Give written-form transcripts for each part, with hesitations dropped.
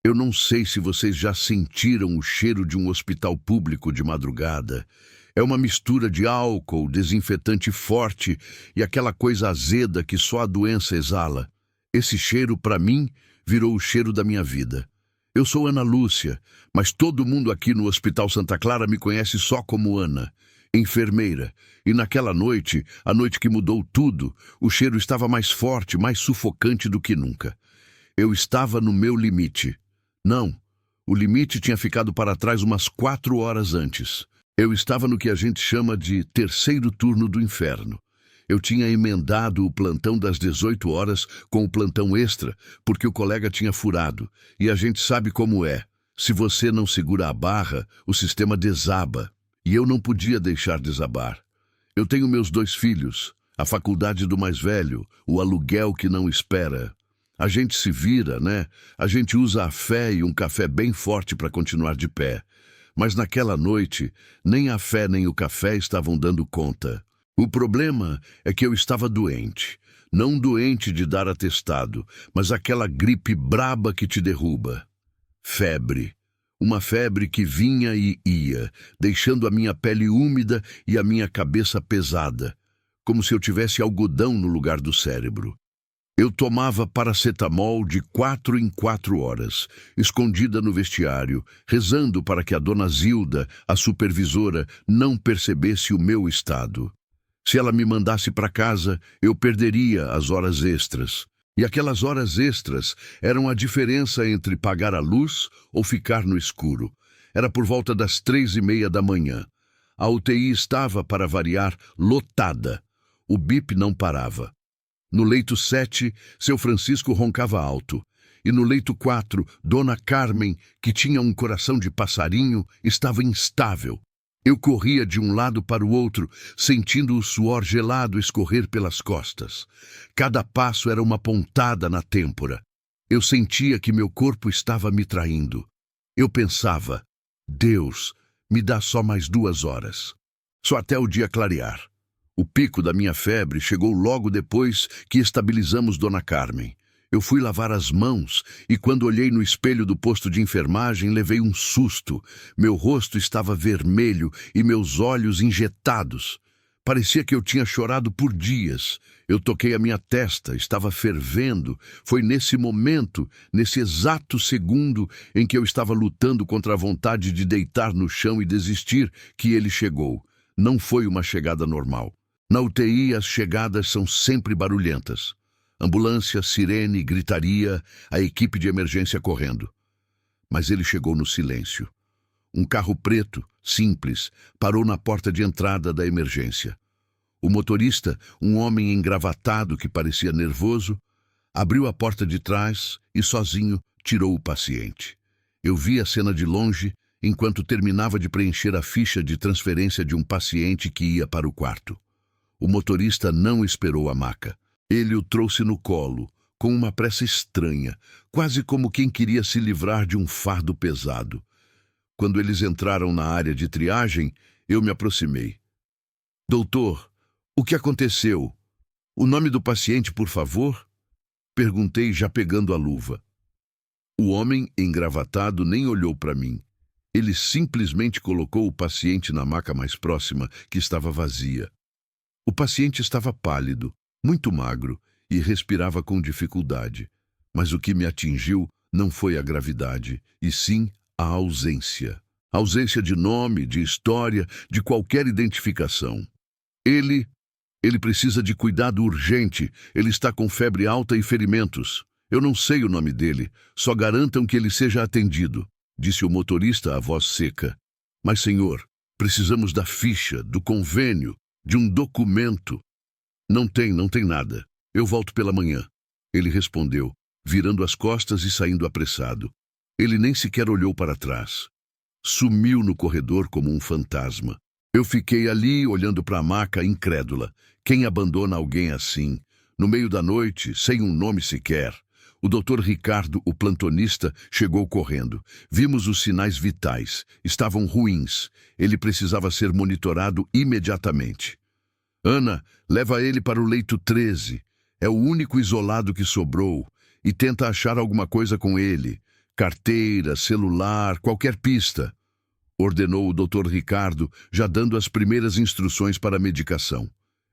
Eu não sei se vocês já sentiram o cheiro de um hospital público de madrugada. É uma mistura de álcool, desinfetante forte e aquela coisa azeda que só a doença exala. Esse cheiro, para mim, virou o cheiro da minha vida. Eu sou Ana Lúcia, mas todo mundo aqui no Hospital Santa Clara me conhece só como Ana, enfermeira. E naquela noite, a noite que mudou tudo, o cheiro estava mais forte, mais sufocante do que nunca. Eu estava no meu limite. Não, o limite tinha ficado para trás umas 4 horas antes. Eu estava no que a gente chama de terceiro turno do inferno. Eu tinha emendado o plantão das 18 horas com o plantão extra, porque o colega tinha furado. E a gente sabe como é. Se você não segura a barra, o sistema desaba. E eu não podia deixar desabar. Eu tenho meus 2 filhos, a faculdade do mais velho, o aluguel que não espera. A gente se vira, né? A gente usa a fé e um café bem forte para continuar de pé. Mas naquela noite, nem a fé nem o café estavam dando conta. O problema é que eu estava doente. Não doente de dar atestado, mas aquela gripe braba que te derruba. Febre. Uma febre que vinha e ia, deixando a minha pele úmida e a minha cabeça pesada, como se eu tivesse algodão no lugar do cérebro. Eu tomava paracetamol de 4 em 4 horas, escondida no vestiário, rezando para que a dona Zilda, a supervisora, não percebesse o meu estado. Se ela me mandasse para casa, eu perderia as horas extras. E aquelas horas extras eram a diferença entre pagar a luz ou ficar no escuro. Era por volta das 3:30 da manhã. A UTI estava, para variar, lotada. O bip não parava. No leito 7, seu Francisco roncava alto. E no leito 4, Dona Carmen, que tinha um coração de passarinho, estava instável. Eu corria de um lado para o outro, sentindo o suor gelado escorrer pelas costas. Cada passo era uma pontada na têmpora. Eu sentia que meu corpo estava me traindo. Eu pensava, Deus, me dá só mais 2 horas. Só até o dia clarear. O pico da minha febre chegou logo depois que estabilizamos Dona Carmen. Eu fui lavar as mãos e quando olhei no espelho do posto de enfermagem levei um susto. Meu rosto estava vermelho e meus olhos injetados. Parecia que eu tinha chorado por dias. Eu toquei a minha testa, estava fervendo. Foi nesse momento, nesse exato segundo em que eu estava lutando contra a vontade de deitar no chão e desistir, que ele chegou. Não foi uma chegada normal. Na UTI, as chegadas são sempre barulhentas. Ambulância, sirene, gritaria, a equipe de emergência correndo. Mas ele chegou no silêncio. Um carro preto, simples, parou na porta de entrada da emergência. O motorista, um homem engravatado que parecia nervoso, abriu a porta de trás e, sozinho, tirou o paciente. Eu vi a cena de longe enquanto terminava de preencher a ficha de transferência de um paciente que ia para o quarto. O motorista não esperou a maca. Ele o trouxe no colo, com uma pressa estranha, quase como quem queria se livrar de um fardo pesado. Quando eles entraram na área de triagem, eu me aproximei. Doutor, o que aconteceu? O nome do paciente, por favor? Perguntei, já pegando a luva. O homem, engravatado, nem olhou para mim. Ele simplesmente colocou o paciente na maca mais próxima, que estava vazia. O paciente estava pálido, muito magro, e respirava com dificuldade. Mas o que me atingiu não foi a gravidade, e sim a ausência. Ausência de nome, de história, de qualquer identificação. Ele precisa de cuidado urgente. Ele está com febre alta e ferimentos. Eu não sei o nome dele. Só garantam que ele seja atendido, disse o motorista à voz seca. Mas, senhor, precisamos da ficha, do convênio, de um documento. Não tem nada. Eu volto pela manhã. Ele respondeu, virando as costas e saindo apressado. Ele nem sequer olhou para trás. Sumiu no corredor como um fantasma. Eu fiquei ali olhando para a maca, incrédula. Quem abandona alguém assim? No meio da noite, sem um nome sequer. O Dr. Ricardo, o plantonista, chegou correndo. Vimos os sinais vitais. Estavam ruins. Ele precisava ser monitorado imediatamente. Ana, leva ele para o leito 13. É o único isolado que sobrou. E tenta achar alguma coisa com ele. Carteira, celular, qualquer pista, ordenou o Dr. Ricardo, já dando as primeiras instruções para a medicação.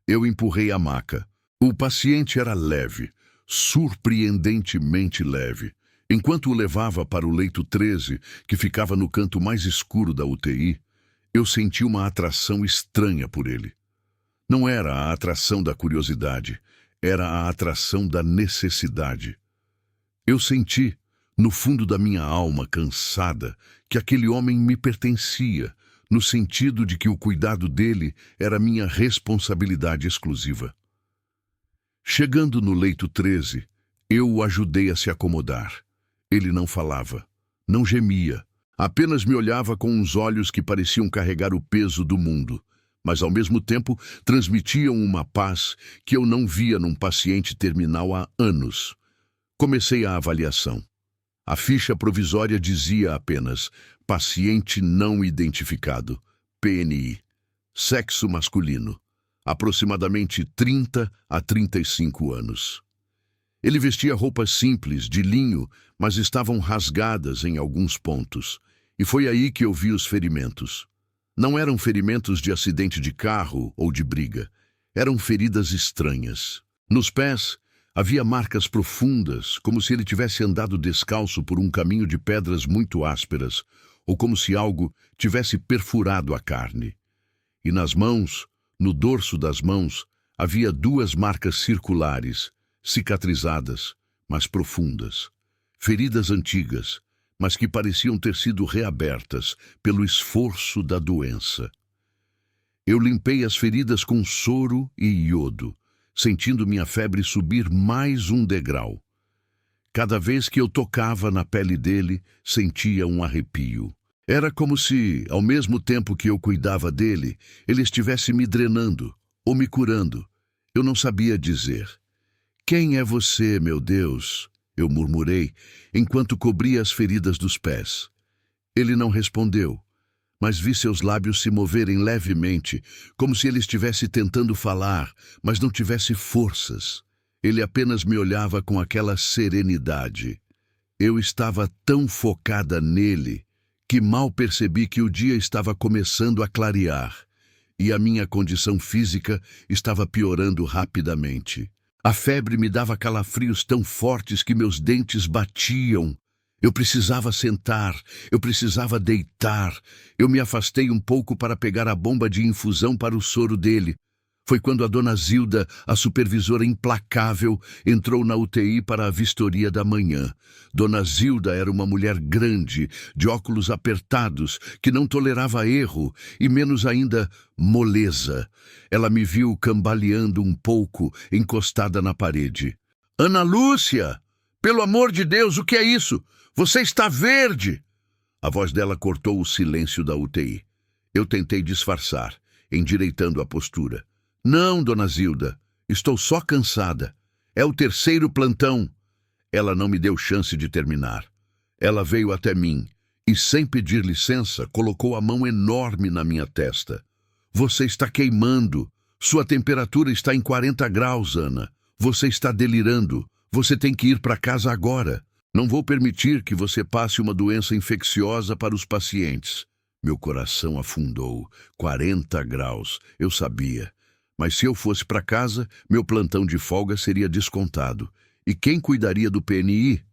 Eu empurrei a maca. O paciente era leve, surpreendentemente leve. Enquanto o levava para o leito 13, que ficava no canto mais escuro da UTI, eu senti uma atração estranha por ele. Não era a atração da curiosidade, era a atração da necessidade. Eu senti, no fundo da minha alma cansada, que aquele homem me pertencia, no sentido de que o cuidado dele era minha responsabilidade exclusiva. Chegando no leito 13, eu o ajudei a se acomodar. Ele não falava, não gemia, apenas me olhava com uns olhos que pareciam carregar o peso do mundo, mas ao mesmo tempo transmitiam uma paz que eu não via num paciente terminal há anos. Comecei a avaliação. A ficha provisória dizia apenas paciente não identificado, PNI, sexo masculino, aproximadamente 30 a 35 anos. Ele vestia roupas simples, de linho, mas estavam rasgadas em alguns pontos, e foi aí que eu vi os ferimentos. Não eram ferimentos de acidente de carro ou de briga, eram feridas estranhas. Nos pés, havia marcas profundas, como se ele tivesse andado descalço por um caminho de pedras muito ásperas, ou como se algo tivesse perfurado a carne. E nas mãos, no dorso das mãos, havia 2 marcas circulares, cicatrizadas, mas profundas. Feridas antigas, mas que pareciam ter sido reabertas pelo esforço da doença. Eu limpei as feridas com soro e iodo, sentindo minha febre subir mais um degrau. Cada vez que eu tocava na pele dele, sentia um arrepio. Era como se, ao mesmo tempo que eu cuidava dele, ele estivesse me drenando ou me curando. Eu não sabia dizer. Quem é você, meu Deus? Eu murmurei, enquanto cobria as feridas dos pés. Ele não respondeu, mas vi seus lábios se moverem levemente, como se ele estivesse tentando falar, mas não tivesse forças. Ele apenas me olhava com aquela serenidade. Eu estava tão focada nele que mal percebi que o dia estava começando a clarear e a minha condição física estava piorando rapidamente. A febre me dava calafrios tão fortes que meus dentes batiam. Eu precisava sentar, eu precisava deitar. Eu me afastei um pouco para pegar a bomba de infusão para o soro dele. Foi quando a dona Zilda, a supervisora implacável, entrou na UTI para a vistoria da manhã. Dona Zilda era uma mulher grande, de óculos apertados, que não tolerava erro, e menos ainda moleza. Ela me viu cambaleando um pouco, encostada na parede. "Ana Lúcia! Pelo amor de Deus, o que é isso? Você está verde!" A voz dela cortou o silêncio da UTI. Eu tentei disfarçar, endireitando a postura. "Não, dona Zilda, estou só cansada. É o 3º plantão." Ela não me deu chance de terminar. Ela veio até mim e, sem pedir licença, colocou a mão enorme na minha testa. "Você está queimando. Sua temperatura está em 40 graus, Ana. Você está delirando. Você tem que ir para casa agora. Não vou permitir que você passe uma doença infecciosa para os pacientes." Meu coração afundou. 40 graus, eu sabia. Mas se eu fosse para casa, meu plantão de folga seria descontado. E quem cuidaria do PNI?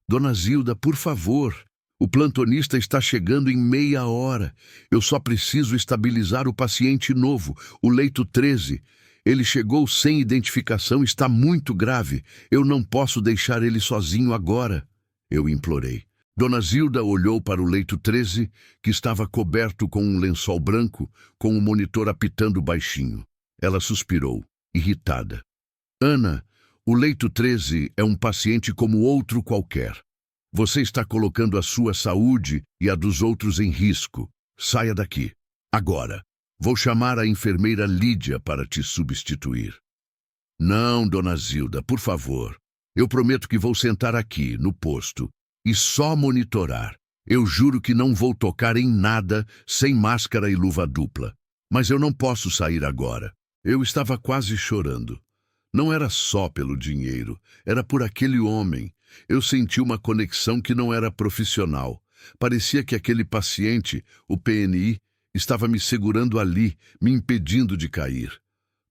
"Dona Zilda, por favor. O plantonista está chegando em meia hora. Eu só preciso estabilizar o paciente novo, o leito 13. Ele chegou sem identificação, está muito grave. Eu não posso deixar ele sozinho agora." Eu implorei. Dona Zilda olhou para o leito 13, que estava coberto com um lençol branco, com o monitor apitando baixinho. Ela suspirou, irritada. "Ana, o leito 13 é um paciente como outro qualquer. Você está colocando a sua saúde e a dos outros em risco. Saia daqui. Agora. Vou chamar a enfermeira Lídia para te substituir." "Não, dona Zilda, por favor. Eu prometo que vou sentar aqui, no posto, e só monitorar. Eu juro que não vou tocar em nada sem máscara e luva dupla. Mas eu não posso sair agora." Eu estava quase chorando. Não era só pelo dinheiro, era por aquele homem, Eu senti uma conexão que não era profissional. Parecia que aquele paciente, o PNI, estava me segurando ali, me impedindo de cair.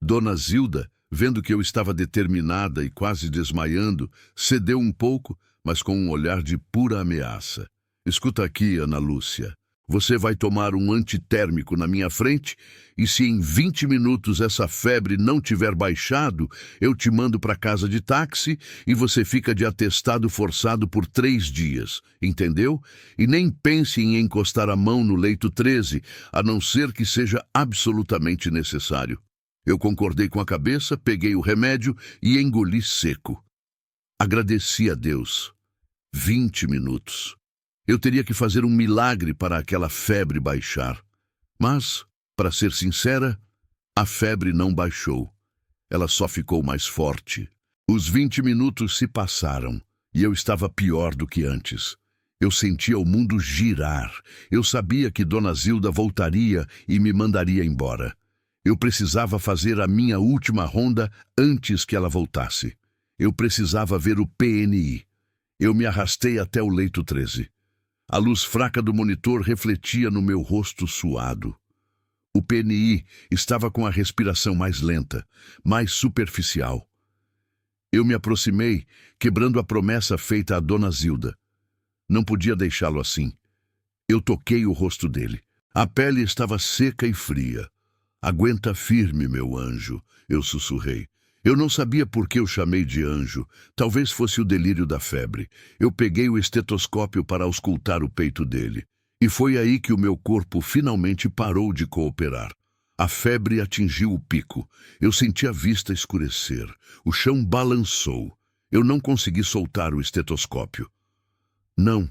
Dona Zilda, vendo que eu estava determinada e quase desmaiando, cedeu um pouco, mas com um olhar de pura ameaça. Escuta aqui, Ana Lúcia. Você vai tomar um antitérmico na minha frente e se em 20 minutos essa febre não tiver baixado, eu te mando para casa de táxi e você fica de atestado forçado por 3 dias, entendeu? E nem pense em encostar a mão no leito 13, a não ser que seja absolutamente necessário. Eu concordei com a cabeça, peguei o remédio e engoli seco. Agradeci a Deus. 20 minutos. Eu teria que fazer um milagre para aquela febre baixar. Mas, para ser sincera, a febre não baixou. Ela só ficou mais forte. Os 20 minutos se passaram e eu estava pior do que antes. Eu sentia o mundo girar. Eu sabia que Dona Zilda voltaria e me mandaria embora. Eu precisava fazer a minha última ronda antes que ela voltasse. Eu precisava ver o PNI. Eu me arrastei até o leito 13. A luz fraca do monitor refletia no meu rosto suado. O PNI estava com a respiração mais lenta, mais superficial. Eu me aproximei, quebrando a promessa feita à Dona Zilda. Não podia deixá-lo assim. Eu toquei o rosto dele. A pele estava seca e fria. Aguenta firme, meu anjo, eu sussurrei. Eu não sabia por que eu chamei de anjo. Talvez fosse o delírio da febre. Eu peguei o estetoscópio para auscultar o peito dele. E foi aí que o meu corpo finalmente parou de cooperar. A febre atingiu o pico. Eu senti a vista escurecer. O chão balançou. Eu não consegui soltar o estetoscópio. Não,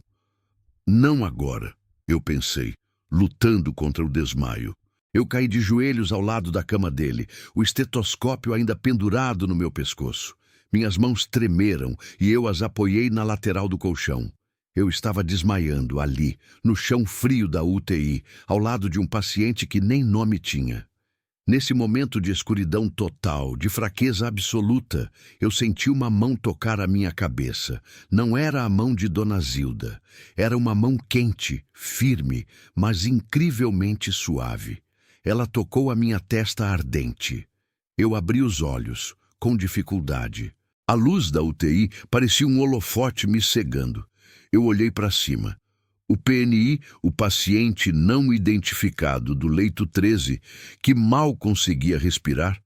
não agora, eu pensei, lutando contra o desmaio. Eu caí de joelhos ao lado da cama dele, o estetoscópio ainda pendurado no meu pescoço. Minhas mãos tremeram e eu as apoiei na lateral do colchão. Eu estava desmaiando ali, no chão frio da UTI, ao lado de um paciente que nem nome tinha. Nesse momento de escuridão total, de fraqueza absoluta, eu senti uma mão tocar a minha cabeça. Não era a mão de Dona Zilda. Era uma mão quente, firme, mas incrivelmente suave. Ela tocou a minha testa ardente. Eu abri os olhos, com dificuldade. A luz da UTI parecia um holofote me cegando. Eu olhei para cima. O PNI, o paciente não identificado do leito 13, que mal conseguia respirar,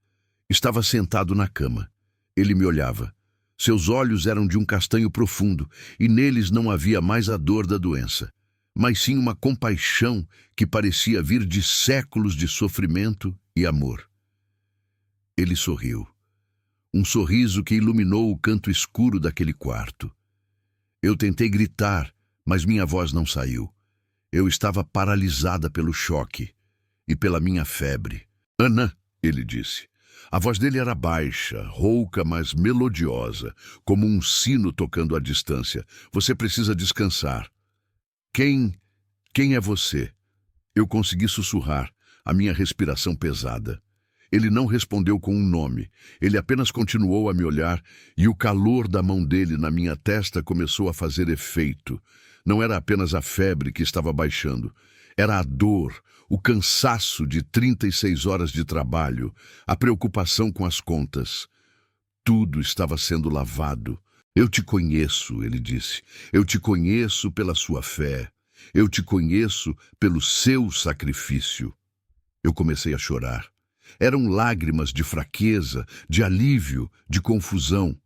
estava sentado na cama. Ele me olhava. Seus olhos eram de um castanho profundo, e neles não havia mais a dor da doença, mas sim uma compaixão que parecia vir de séculos de sofrimento e amor. Ele sorriu. Um sorriso que iluminou o canto escuro daquele quarto. Eu tentei gritar, mas minha voz não saiu. Eu estava paralisada pelo choque e pela minha febre. Ana, ele disse. A voz dele era baixa, rouca, mas melodiosa, como um sino tocando à distância. Você precisa descansar. Quem é você? Eu consegui sussurrar, a minha respiração pesada. Ele não respondeu com um nome. Ele apenas continuou a me olhar e o calor da mão dele na minha testa começou a fazer efeito. Não era apenas a febre que estava baixando. Era a dor, o cansaço de 36 horas de trabalho, a preocupação com as contas. Tudo estava sendo lavado. Eu te conheço, ele disse. Eu te conheço pela sua fé. Eu te conheço pelo seu sacrifício. Eu comecei a chorar. Eram lágrimas de fraqueza, de alívio, de confusão.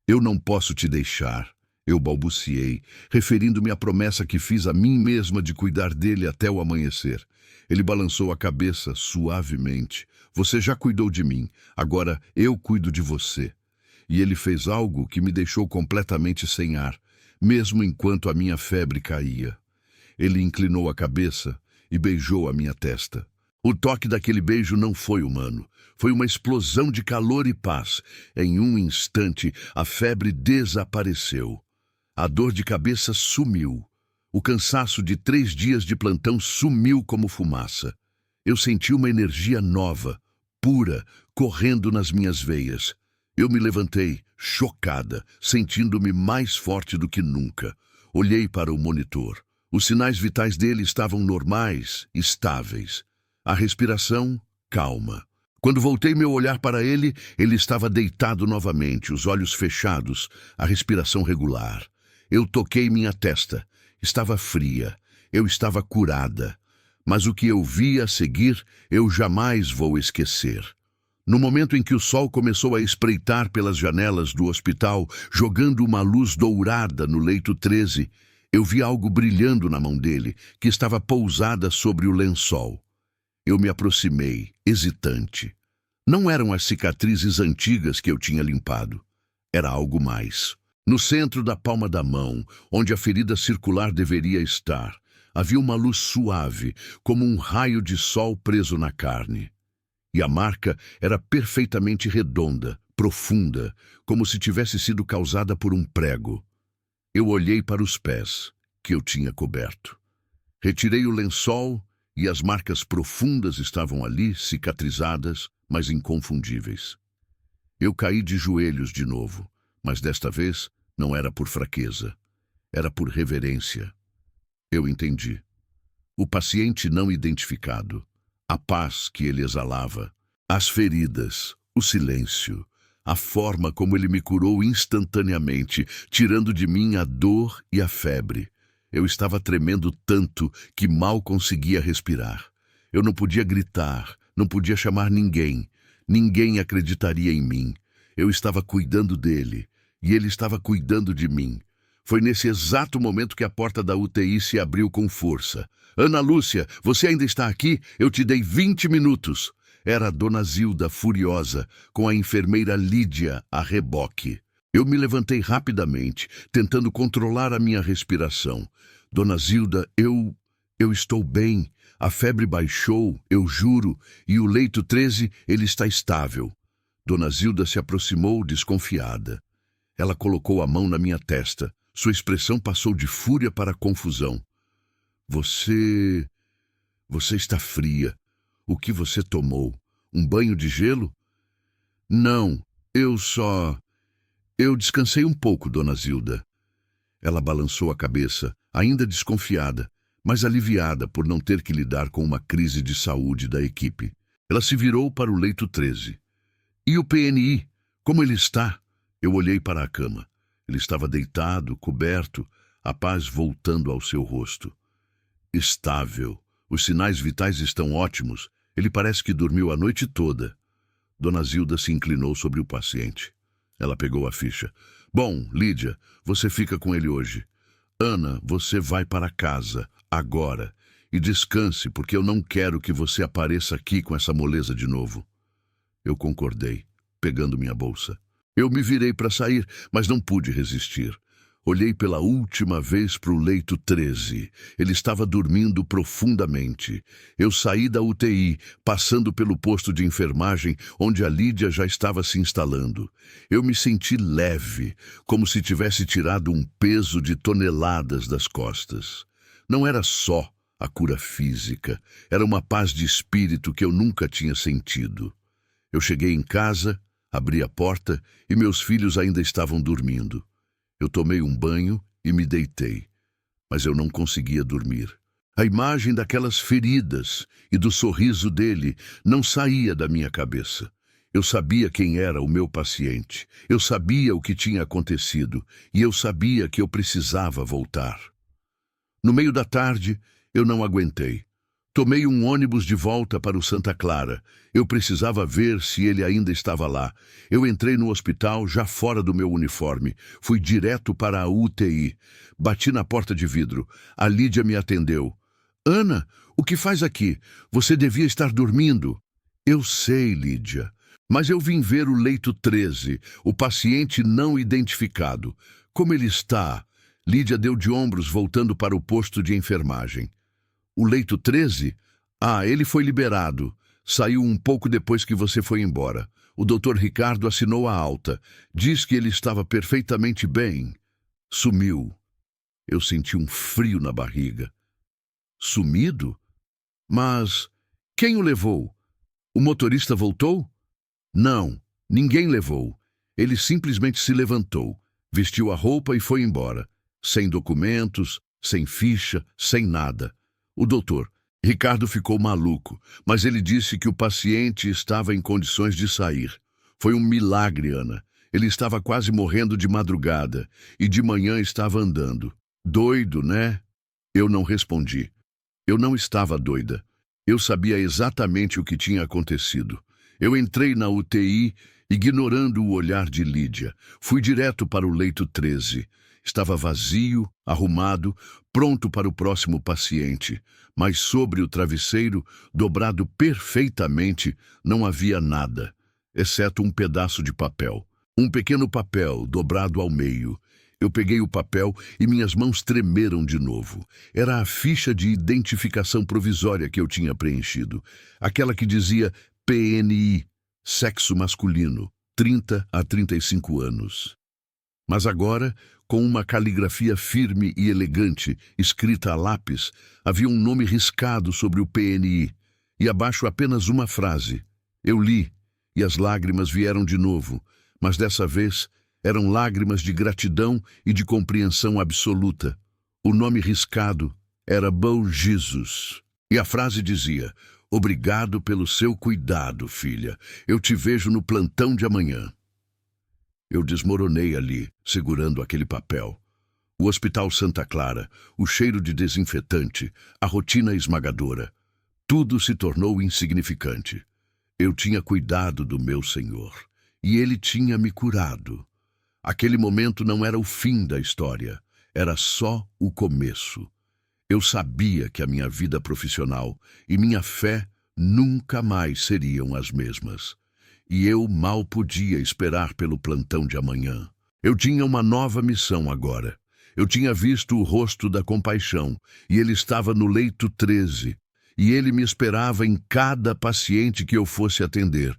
Eu não posso te deixar, eu balbuciei, referindo-me à promessa que fiz a mim mesma de cuidar dele até o amanhecer. Ele balançou a cabeça suavemente. Você já cuidou de mim, agora eu cuido de você. E ele fez algo que me deixou completamente sem ar, mesmo enquanto a minha febre caía. Ele inclinou a cabeça e beijou a minha testa. O toque daquele beijo não foi humano. Foi uma explosão de calor e paz. Em um instante, a febre desapareceu. A dor de cabeça sumiu. O cansaço de 3 dias de plantão sumiu como fumaça. Eu senti uma energia nova, pura, correndo nas minhas veias. Eu me levantei, chocada, sentindo-me mais forte do que nunca. Olhei para o monitor. Os sinais vitais dele estavam normais, estáveis. A respiração, calma. Quando voltei meu olhar para ele, ele estava deitado novamente, os olhos fechados, a respiração regular. Eu toquei minha testa. Estava fria. Eu estava curada. Mas o que eu vi a seguir, eu jamais vou esquecer. No momento em que o sol começou a espreitar pelas janelas do hospital, jogando uma luz dourada no leito 13, eu vi algo brilhando na mão dele, que estava pousada sobre o lençol. Eu me aproximei, hesitante. Não eram as cicatrizes antigas que eu tinha limpado. Era algo mais. No centro da palma da mão, onde a ferida circular deveria estar, havia uma luz suave, como um raio de sol preso na carne. E a marca era perfeitamente redonda, profunda, como se tivesse sido causada por um prego. Eu olhei para os pés, que eu tinha coberto. Retirei o lençol e as marcas profundas estavam ali, cicatrizadas, mas inconfundíveis. Eu caí de joelhos de novo, mas desta vez não era por fraqueza, era por reverência. Eu entendi. O paciente não identificado, a paz que ele exalava, as feridas, o silêncio, a forma como ele me curou instantaneamente, tirando de mim a dor e a febre. Eu estava tremendo tanto que mal conseguia respirar. Eu não podia gritar, não podia chamar ninguém. Ninguém acreditaria em mim. Eu estava cuidando dele, e ele estava cuidando de mim. Foi nesse exato momento que a porta da UTI se abriu com força. Ana Lúcia, você ainda está aqui? Eu te dei 20 minutos. Era a Dona Zilda, furiosa, com a enfermeira Lídia a reboque. Eu me levantei rapidamente, tentando controlar a minha respiração. Dona Zilda, eu estou bem. A febre baixou, eu juro, e o leito 13, ele está estável. Dona Zilda se aproximou, desconfiada. Ela colocou a mão na minha testa. Sua expressão passou de fúria para confusão. Você está fria. O que você tomou? Um banho de gelo? Não, Eu descansei um pouco, Dona Zilda. Ela balançou a cabeça, ainda desconfiada, mas aliviada por não ter que lidar com uma crise de saúde da equipe. Ela se virou para o leito 13. E o PNI? Como ele está? Eu olhei para a cama. Ele estava deitado, coberto, a paz voltando ao seu rosto. Estável. Os sinais vitais estão ótimos. Ele parece que dormiu a noite toda. Dona Zilda se inclinou sobre o paciente. Ela pegou a ficha. Bom, Lídia, você fica com ele hoje. Ana, você vai para casa, agora. E descanse, porque eu não quero que você apareça aqui com essa moleza de novo. Eu concordei, pegando minha bolsa. Eu me virei para sair, mas não pude resistir. Olhei pela última vez para o leito 13. Ele estava dormindo profundamente. Eu saí da UTI, passando pelo posto de enfermagem, onde a Lídia já estava se instalando. Eu me senti leve, como se tivesse tirado um peso de toneladas das costas. Não era só a cura física, era uma paz de espírito que eu nunca tinha sentido. Eu cheguei em casa, abri a porta e meus filhos ainda estavam dormindo. Eu tomei um banho e me deitei, mas eu não conseguia dormir. A imagem daquelas feridas e do sorriso dele não saía da minha cabeça. Eu sabia quem era o meu paciente, eu sabia o que tinha acontecido e eu sabia que eu precisava voltar. No meio da tarde, eu não aguentei. Tomei um ônibus de volta para o Santa Clara. Eu precisava ver se ele ainda estava lá. Eu entrei no hospital já fora do meu uniforme. Fui direto para a UTI. Bati na porta de vidro. A Lídia me atendeu. Ana, o que faz aqui? Você devia estar dormindo. Eu sei, Lídia. Mas eu vim ver o leito 13, o paciente não identificado. Como ele está? Lídia deu de ombros, voltando para o posto de enfermagem. O leito 13? Ah, ele foi liberado. Saiu um pouco depois que você foi embora. O Dr. Ricardo assinou a alta. Diz que ele estava perfeitamente bem. Sumiu. Eu senti um frio na barriga. Sumido? Mas quem o levou? O motorista voltou? Não, ninguém levou. Ele simplesmente se levantou, vestiu a roupa e foi embora, sem documentos, sem ficha, sem nada. O doutor, Ricardo, ficou maluco, mas ele disse que o paciente estava em condições de sair. Foi um milagre, Ana. Ele estava quase morrendo de madrugada e de manhã estava andando. Doido, né? Eu não respondi. Eu não estava doida. Eu sabia exatamente o que tinha acontecido. Eu entrei na UTI, ignorando o olhar de Lídia. Fui direto para o leito 13. Estava vazio, arrumado, pronto para o próximo paciente. Mas sobre o travesseiro, dobrado perfeitamente, não havia nada, exceto um pedaço de papel. Um pequeno papel dobrado ao meio. Eu peguei o papel e minhas mãos tremeram de novo. Era a ficha de identificação provisória que eu tinha preenchido. Aquela que dizia PNI, sexo masculino, 30 a 35 anos. Mas agora, com uma caligrafia firme e elegante, escrita a lápis, havia um nome riscado sobre o PNI, e abaixo apenas uma frase. Eu li, e as lágrimas vieram de novo, mas dessa vez eram lágrimas de gratidão e de compreensão absoluta. O nome riscado era Bom Jesus. E a frase dizia: obrigado pelo seu cuidado, filha. Eu te vejo no plantão de amanhã. Eu desmoronei ali, segurando aquele papel. O Hospital Santa Clara, o cheiro de desinfetante, a rotina esmagadora. Tudo se tornou insignificante. Eu tinha cuidado do meu Senhor, e Ele tinha me curado. Aquele momento não era o fim da história, era só o começo. Eu sabia que a minha vida profissional e minha fé nunca mais seriam as mesmas. E eu mal podia esperar pelo plantão de amanhã. Eu tinha uma nova missão agora. Eu tinha visto o rosto da compaixão, e ele estava no leito 13, e ele me esperava em cada paciente que eu fosse atender.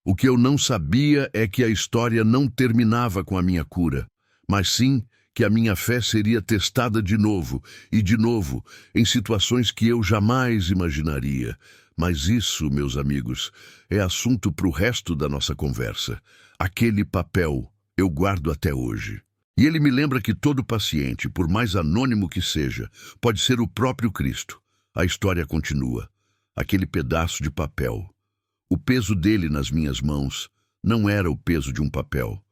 O que eu não sabia é que a história não terminava com a minha cura, mas sim que a minha fé seria testada de novo, e de novo, em situações que eu jamais imaginaria. Mas isso, meus amigos, é assunto para o resto da nossa conversa. Aquele papel eu guardo até hoje. E ele me lembra que todo paciente, por mais anônimo que seja, pode ser o próprio Cristo. A história continua. Aquele pedaço de papel. O peso dele nas minhas mãos não era o peso de um papel.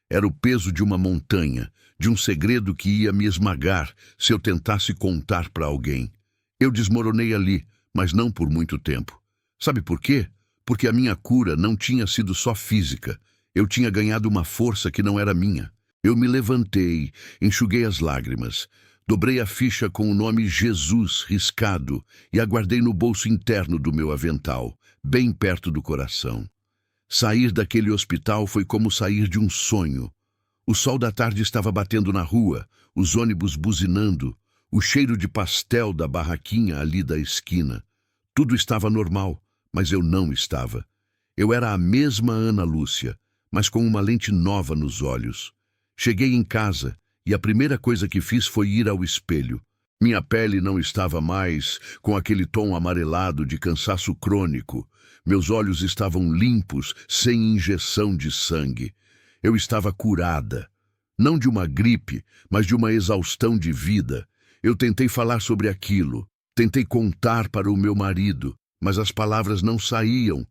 Era o peso de uma montanha, de um segredo que ia me esmagar se eu tentasse contar para alguém. Eu desmoronei ali, mas não por muito tempo. Sabe por quê? Porque a minha cura não tinha sido só física. Eu tinha ganhado uma força que não era minha. Eu me levantei, enxuguei as lágrimas, dobrei a ficha com o nome Jesus riscado e a guardei no bolso interno do meu avental, bem perto do coração. Sair daquele hospital foi como sair de um sonho. O sol da tarde estava batendo na rua, os ônibus buzinando, o cheiro de pastel da barraquinha ali da esquina. Tudo estava normal, mas eu não estava. Eu era a mesma Ana Lúcia, mas com uma lente nova nos olhos. Cheguei em casa e a primeira coisa que fiz foi ir ao espelho. Minha pele não estava mais com aquele tom amarelado de cansaço crônico. Meus olhos estavam limpos, sem injeção de sangue. Eu estava curada. Não de uma gripe, mas de uma exaustão de vida. Eu tentei falar sobre aquilo. Tentei contar para o meu marido, mas as palavras não saíam.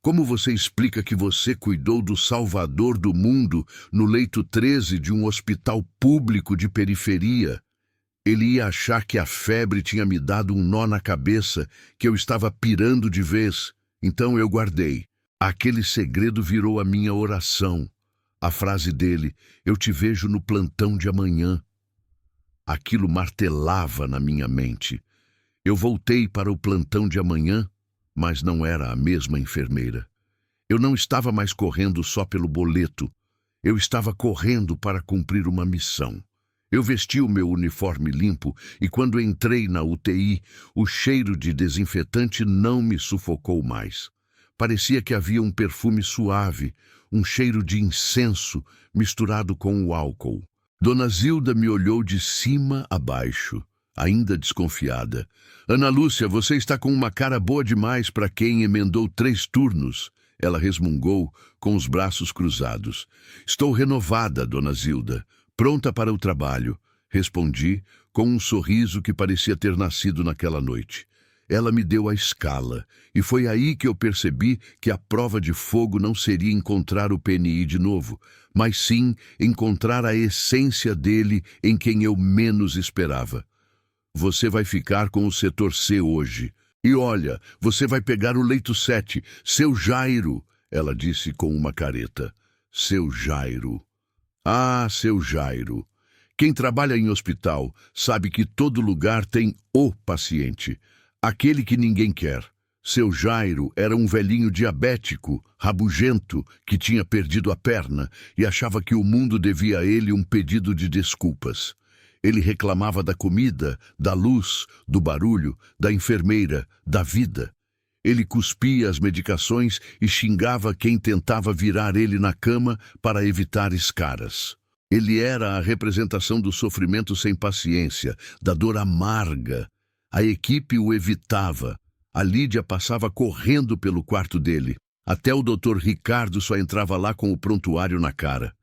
Como você explica que você cuidou do Salvador do mundo no leito 13 de um hospital público de periferia? Ele ia achar que a febre tinha me dado um nó na cabeça, que eu estava pirando de vez. Então eu guardei. Aquele segredo virou a minha oração. A frase dele, eu te vejo no plantão de amanhã. Aquilo martelava na minha mente. Eu voltei para o plantão de amanhã, mas não era a mesma enfermeira. Eu não estava mais correndo só pelo boleto. Eu estava correndo para cumprir uma missão. Eu vesti o meu uniforme limpo e quando entrei na UTI, o cheiro de desinfetante não me sufocou mais. Parecia que havia um perfume suave, um cheiro de incenso misturado com o álcool. Dona Zilda me olhou de cima a baixo, ainda desconfiada. Ana Lúcia, você está com uma cara boa demais para quem emendou 3 turnos. Ela resmungou, com os braços cruzados. Estou renovada, dona Zilda, pronta para o trabalho, respondi, com um sorriso que parecia ter nascido naquela noite. Ela me deu a escala, e foi aí que eu percebi que a prova de fogo não seria encontrar o PNI de novo, mas sim encontrar a essência dele em quem eu menos esperava. Você vai ficar com o setor C hoje. E olha, você vai pegar o leito 7, seu Jairo, ela disse com uma careta. Seu Jairo. Ah, seu Jairo. Quem trabalha em hospital sabe que todo lugar tem o paciente, aquele que ninguém quer. Seu Jairo era um velhinho diabético, rabugento, que tinha perdido a perna e achava que o mundo devia a ele um pedido de desculpas. Ele reclamava da comida, da luz, do barulho, da enfermeira, da vida. Ele cuspia as medicações e xingava quem tentava virar ele na cama para evitar escaras. Ele era a representação do sofrimento sem paciência, da dor amarga. A equipe o evitava. A Lídia passava correndo pelo quarto dele. Até o Dr. Ricardo só entrava lá com o prontuário na cara.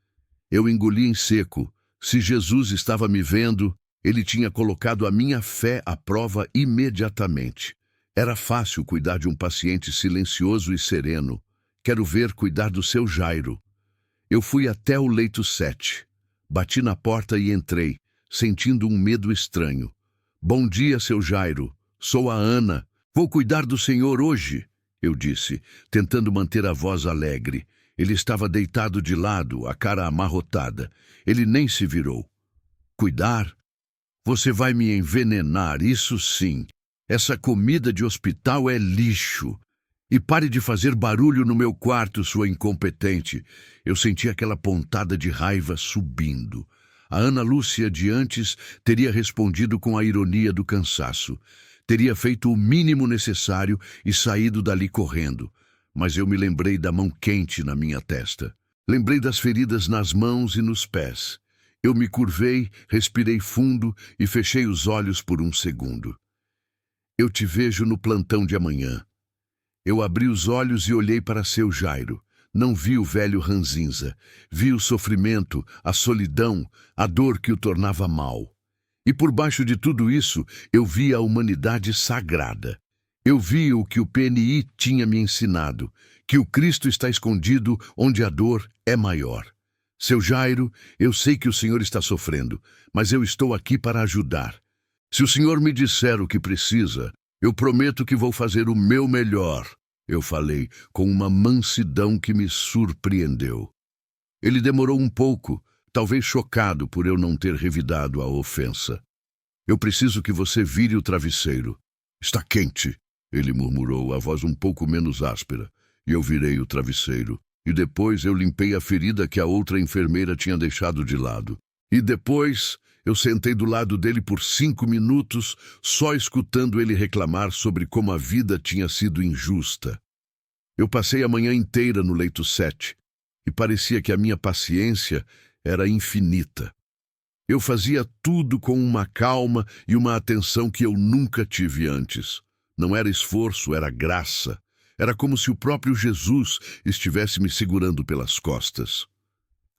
Eu engoli em seco. Se Jesus estava me vendo, ele tinha colocado a minha fé à prova imediatamente. Era fácil cuidar de um paciente silencioso e sereno. Quero ver cuidar do seu Jairo. Eu fui até o leito 7. Bati na porta e entrei, sentindo um medo estranho. Bom dia, seu Jairo. Sou a Ana. Vou cuidar do senhor hoje, eu disse, tentando manter a voz alegre. Ele estava deitado de lado, a cara amarrotada. Ele nem se virou. Cuidar? Você vai me envenenar, isso sim. Essa comida de hospital é lixo. E pare de fazer barulho no meu quarto, sua incompetente. Eu senti aquela pontada de raiva subindo. A Ana Lúcia de antes teria respondido com a ironia do cansaço. Teria feito o mínimo necessário e saído dali correndo. Mas eu me lembrei da mão quente na minha testa. Lembrei das feridas nas mãos e nos pés. Eu me curvei, respirei fundo e fechei os olhos por um segundo. Eu te vejo no plantão de amanhã. Eu abri os olhos e olhei para seu Jairo. Não vi o velho ranzinza. Vi o sofrimento, a solidão, a dor que o tornava mal. E por baixo de tudo isso, eu vi a humanidade sagrada. Eu vi o que o PNI tinha me ensinado, que o Cristo está escondido onde a dor é maior. Seu Jairo, eu sei que o senhor está sofrendo, mas eu estou aqui para ajudar. Se o senhor me disser o que precisa, eu prometo que vou fazer o meu melhor, eu falei com uma mansidão que me surpreendeu. Ele demorou um pouco, talvez chocado por eu não ter revidado a ofensa. Eu preciso que você vire o travesseiro. Está quente. Ele murmurou, a voz um pouco menos áspera, e eu virei o travesseiro. E depois eu limpei a ferida que a outra enfermeira tinha deixado de lado. E depois eu sentei do lado dele por 5 minutos, só escutando ele reclamar sobre como a vida tinha sido injusta. Eu passei a manhã inteira no leito 7, e parecia que a minha paciência era infinita. Eu fazia tudo com uma calma e uma atenção que eu nunca tive antes. Não era esforço, era graça. Era como se o próprio Jesus estivesse me segurando pelas costas.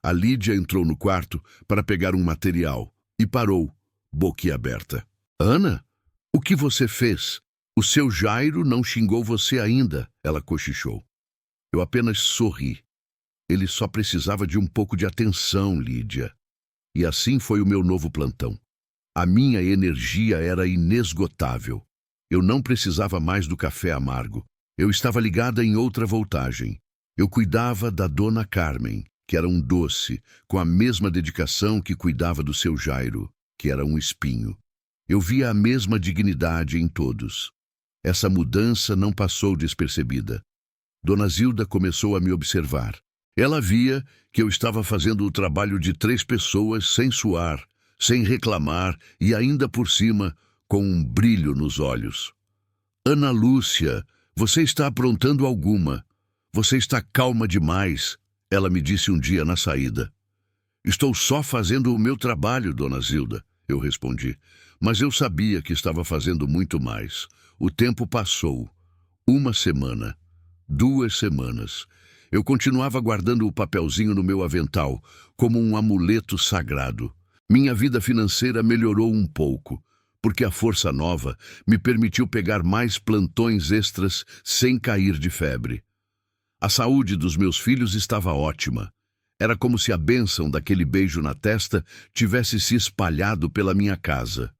A Lídia entrou no quarto para pegar um material e parou, boquiaberta. Ana, o que você fez? O seu Jairo não xingou você ainda, ela cochichou. Eu apenas sorri. Ele só precisava de um pouco de atenção, Lídia. E assim foi o meu novo plantão. A minha energia era inesgotável. Eu não precisava mais do café amargo. Eu estava ligada em outra voltagem. Eu cuidava da dona Carmen, que era um doce, com a mesma dedicação que cuidava do seu Jairo, que era um espinho. Eu via a mesma dignidade em todos. Essa mudança não passou despercebida. Dona Zilda começou a me observar. Ela via que eu estava fazendo o trabalho de 3 pessoas sem suar, sem reclamar e ainda por cima com um brilho nos olhos. Ana Lúcia, você está aprontando alguma. Você está calma demais, ela me disse um dia na saída. Estou só fazendo o meu trabalho, dona Zilda, eu respondi. Mas eu sabia que estava fazendo muito mais. O tempo passou. 1 semana. 2 semanas. Eu continuava guardando o papelzinho no meu avental, como um amuleto sagrado. Minha vida financeira melhorou um pouco, porque a força nova me permitiu pegar mais plantões extras sem cair de febre. A saúde dos meus filhos estava ótima. Era como se a bênção daquele beijo na testa tivesse se espalhado pela minha casa.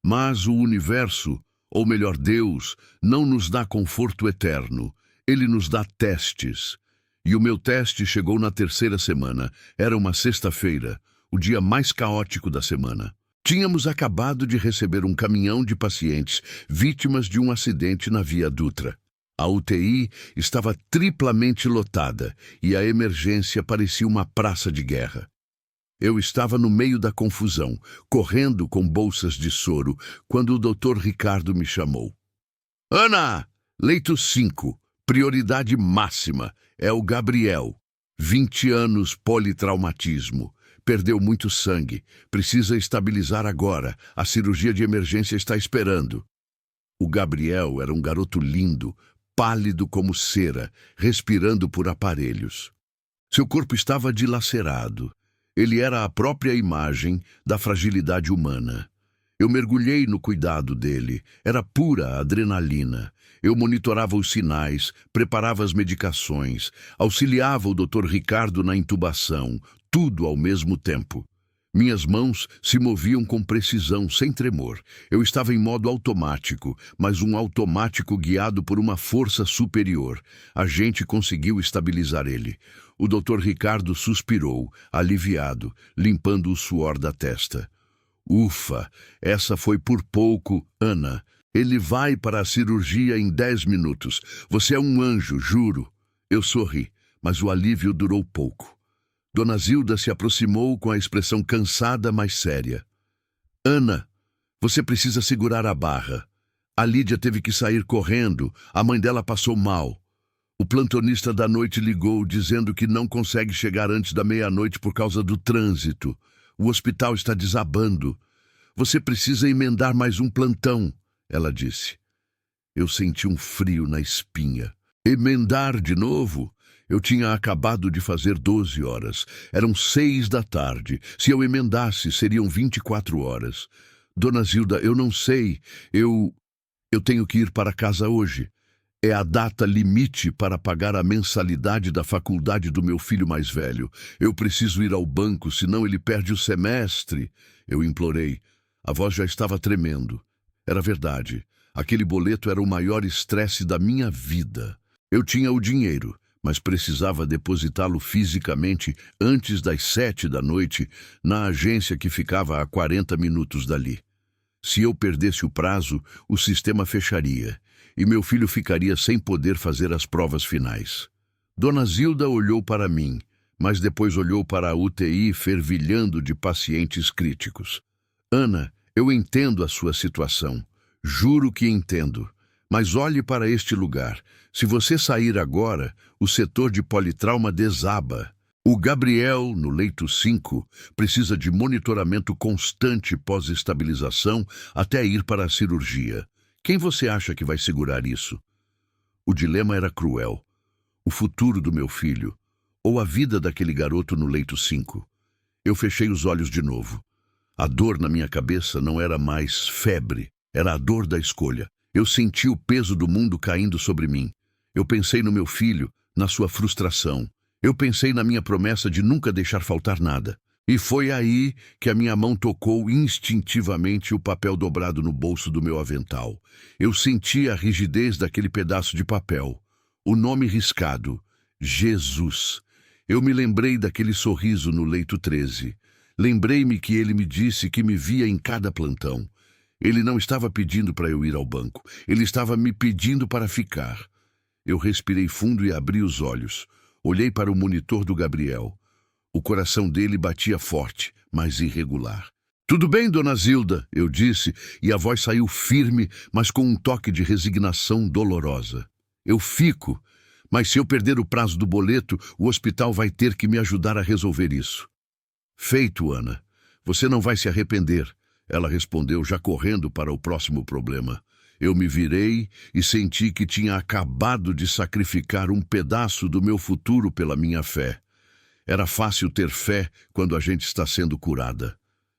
Mas o universo, ou melhor Deus, não nos dá conforto eterno. Ele nos dá testes. E o meu teste chegou na 3ª semana. Era uma sexta-feira, o dia mais caótico da semana. Tínhamos acabado de receber um caminhão de pacientes vítimas de um acidente na Via Dutra. A UTI estava triplamente lotada e a emergência parecia uma praça de guerra. Eu estava no meio da confusão, correndo com bolsas de soro, quando o Dr. Ricardo me chamou. Ana, leito 5, prioridade máxima, é o Gabriel. 20 anos, politraumatismo. Perdeu muito sangue, precisa estabilizar agora, a cirurgia de emergência está esperando. O Gabriel era um garoto lindo, pálido como cera, respirando por aparelhos. Seu corpo estava dilacerado. Ele era a própria imagem da fragilidade humana. Eu mergulhei no cuidado dele. Era pura adrenalina. Eu monitorava os sinais, preparava as medicações, auxiliava o Dr. Ricardo na intubação, tudo ao mesmo tempo. Minhas mãos se moviam com precisão, sem tremor. Eu estava em modo automático, mas um automático guiado por uma força superior. A gente conseguiu estabilizar ele. O Dr. Ricardo suspirou, aliviado, limpando o suor da testa. Ufa, essa foi por pouco, Ana. Ele vai para a cirurgia em 10 minutos. Você é um anjo, juro. Eu sorri, mas o alívio durou pouco. Dona Zilda se aproximou com a expressão cansada, mas séria. Ana, você precisa segurar a barra. A Lídia teve que sair correndo, a mãe dela passou mal. O plantonista da noite ligou dizendo que não consegue chegar antes da meia-noite por causa do trânsito. O hospital está desabando. Você precisa emendar mais um plantão, ela disse. Eu senti um frio na espinha. Emendar de novo? Eu tinha acabado de fazer 12 horas. Eram 6 da tarde. Se eu emendasse, seriam 24 horas. Dona Zilda, eu não sei. Eu tenho que ir para casa hoje. É a data limite para pagar a mensalidade da faculdade do meu filho mais velho. Eu preciso ir ao banco, senão ele perde o semestre. Eu implorei. A voz já estava tremendo. Era verdade. Aquele boleto era o maior estresse da minha vida. Eu tinha o dinheiro, mas precisava depositá-lo fisicamente antes das 7 da noite na agência que ficava a 40 minutos dali. Se eu perdesse o prazo, o sistema fecharia e meu filho ficaria sem poder fazer as provas finais. Dona Zilda olhou para mim, mas depois olhou para a UTI fervilhando de pacientes críticos. Ana, eu entendo a sua situação. Juro que entendo. Mas olhe para este lugar. Se você sair agora, o setor de politrauma desaba. O Gabriel, no leito 5, precisa de monitoramento constante pós-estabilização até ir para a cirurgia. Quem você acha que vai segurar isso? O dilema era cruel. O futuro do meu filho, ou a vida daquele garoto no leito 5. Eu fechei os olhos de novo. A dor na minha cabeça não era mais febre, era a dor da escolha. Eu senti o peso do mundo caindo sobre mim. Eu pensei no meu filho, na sua frustração. Eu pensei na minha promessa de nunca deixar faltar nada. E foi aí que a minha mão tocou instintivamente o papel dobrado no bolso do meu avental. Eu senti a rigidez daquele pedaço de papel. O nome riscado. Jesus. Eu me lembrei daquele sorriso no leito 13. Lembrei-me que ele me disse que me via em cada plantão. Ele não estava pedindo para eu ir ao banco. Ele estava me pedindo para ficar. Eu respirei fundo e abri os olhos. Olhei para o monitor do Gabriel. O coração dele batia forte, mas irregular. Tudo bem, Dona Zilda, eu disse, e a voz saiu firme, mas com um toque de resignação dolorosa. Eu fico, mas se eu perder o prazo do boleto, o hospital vai ter que me ajudar a resolver isso. Feito, Ana. Você não vai se arrepender. Ela respondeu, já correndo para o próximo problema. Eu me virei e senti que tinha acabado de sacrificar um pedaço do meu futuro pela minha fé. Era fácil ter fé quando a gente está sendo curada.